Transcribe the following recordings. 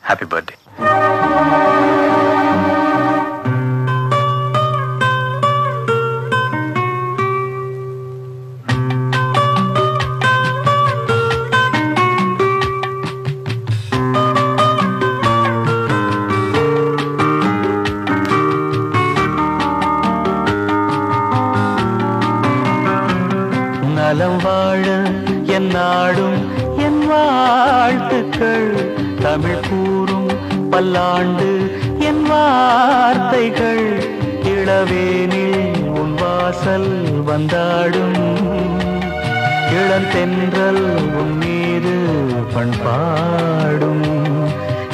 Happy birthday. நலம் வாழ என் நாடும் என் வாழ்த்துக்கள், தமிழ் கூறும் பல்லாண்டு என் வார்த்தைகள், இளவேனில் உன் வாசல் வந்தாடும், இளந்தென்றல் உன் மீது பண்பாடும்,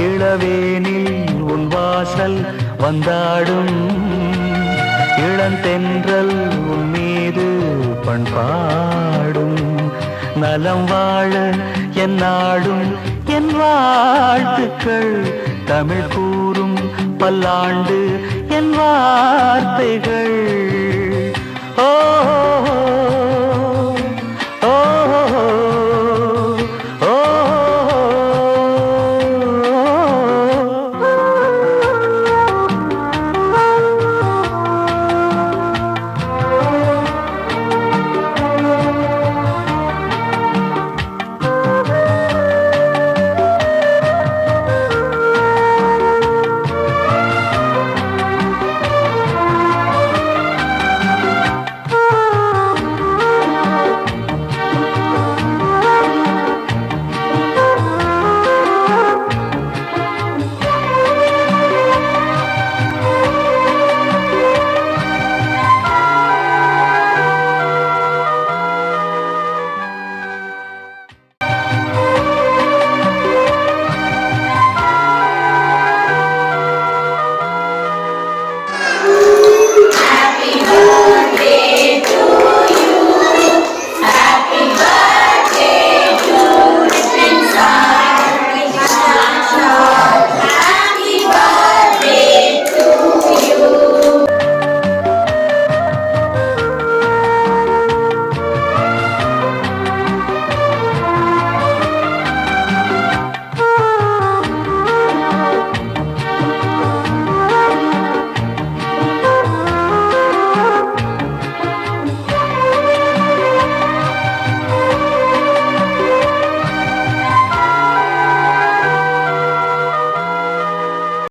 இளவேனில் உன் வாசல் வந்தாடும், இளந்தென்றல் உன் மீது பண்பாடும், நலம் வாழ என் நாடும் என் வாழ்த்துக்கள், தமிழ் கூறும் பல்லாண்டு என் வார்த்தைகள். ஓ